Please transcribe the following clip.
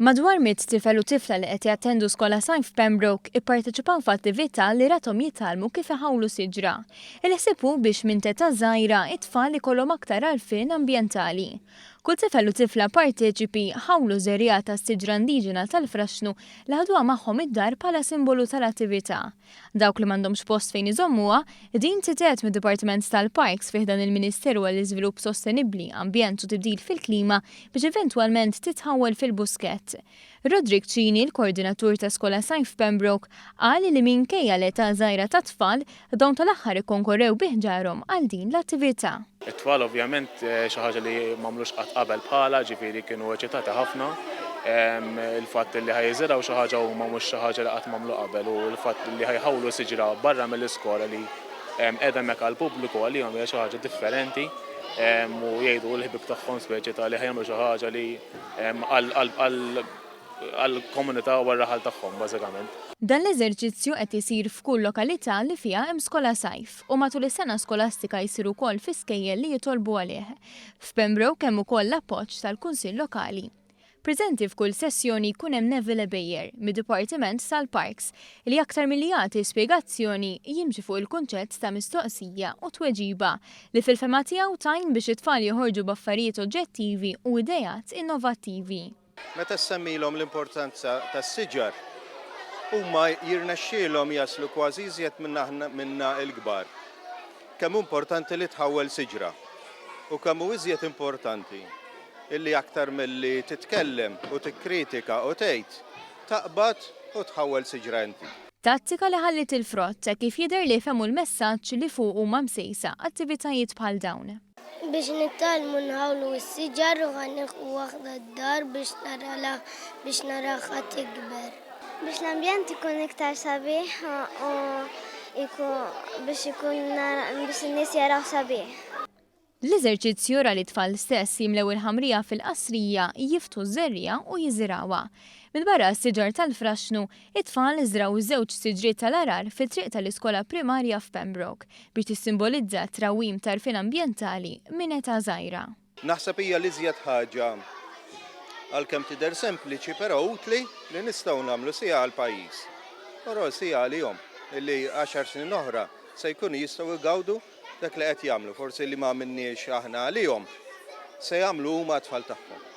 Madwar 100 tifel u tifla li qed jattendu skola sajf f'Pembroke ipparteċipaw f'attività li rathom jitalmu kif iħawlu siġra. Il-ħsieb hu biex minn teta żgħira it-tfal ikollhom aktar għarfien ambjentali. Kull tifel u tifla parteċipi ħawlu żerriegħa tas-siġra indiġena tal-Fraxnu li ħaduha magħhom id-dar bħala simbolu tal-attività. Dawk li m'għandhomx post fejn iżommuha, din titgħet mid-Dipartiment tal-Parks fih dan il-Ministeru għall-Iżvilupp Sostenibbli, Ambjent u Tibdil fil-Klima biex eventwalment titħawwel fil-buskett. Rodrik Ċini, l-koordinatur ta' skola sajf Pembroke, qal li minkejja l-età żgħira ta' tfal dawn tal-aħħar ikkonkorrew bih ġarhom għal din l-attività. It-tfal ovvjament xi ħaġa li m'għamlux qatt qabel bħala, ġifieri kienu eċitati ħafna. Il-fatt li ħajżiraw xi ħaġa huma mhux xi ħaġa li qatt m'għamlu qabel u l-fatt li ħajħawlu siġra barra mill-iskola li qiegħda hemmhekk għall-pubbliku għalihom hija xi ħaġa differenti u jgħidu l-ħbieb tagħhom speċjali li ħajjagħmlu xi ħaġa li għall-komunità u għar-raħal tagħhom bażikament. Dan l-eżerċizzju qed isir f'kull lokalità li fiha hemm skola sajf u matul is-sena skolastika jsiru wkoll fi skejjel li jitolbu għalih. F'Pembroke hemm ukoll l-appoġġ tal-Kunsill Lokali. Preżenti f'kull sessjoni jkun hemm Neville Bejjer mid-Dipartiment tal-Parks li aktar milli jagħti spjegazzjoni jimxi fuq il-kunċett ta' mistoqsija u tweġiba li fil-fema tiegħu tajn biex it-tfal joħorġu b'affarijiet oġġettivi u idejat innovattivi. Meta semmilhom l-importanza tas-siġar, huma jirnexxielhom jaslu kważi iżjed minna l-kbar. Kemm importanti li tħawwel siġra u kemm hu iżjed importanti illi aktar milli titkellem u tikkritika u tgħid taqbad u tħawwel siġra inti. Tattika li ħallit il-frott kif jidher li jfhmu l-messaġġ li fuq huma msejsa attivitajiet bħal dawn. Biex nittalmu nħawlu s-siġar u ħanniħu waħda d-dar biex naraħa tikber. Biex l-ambjent ikun iktar sabiħ u biex n-nies jaraw sabiħ. L-eżerċizzju ra li tfal stess jimlew il-ħamrija fil-qasrija jiftu żerrija u jiżirawha. Mid-barra s-siġar tal-Fraxnu, it-tfal iżraw żewġ siġriet tal-arar fit-triq tal-iskola primarja f'Pembroke biex tissimbolizza trawim tarfien ambjentali minn età żgħira. Naħseb hija li iżjed ħaġa għalkemm tidher sempliċi però utli li nistgħu nagħmlu sija għall-pajjiż. Però sija għalihom illi 10 snin oħra se jkunu jistgħu jgawdu dak li qed jagħmlu, forsi li ma minniex aħna għalihom se jagħmlu huma t-tfal tagħhom.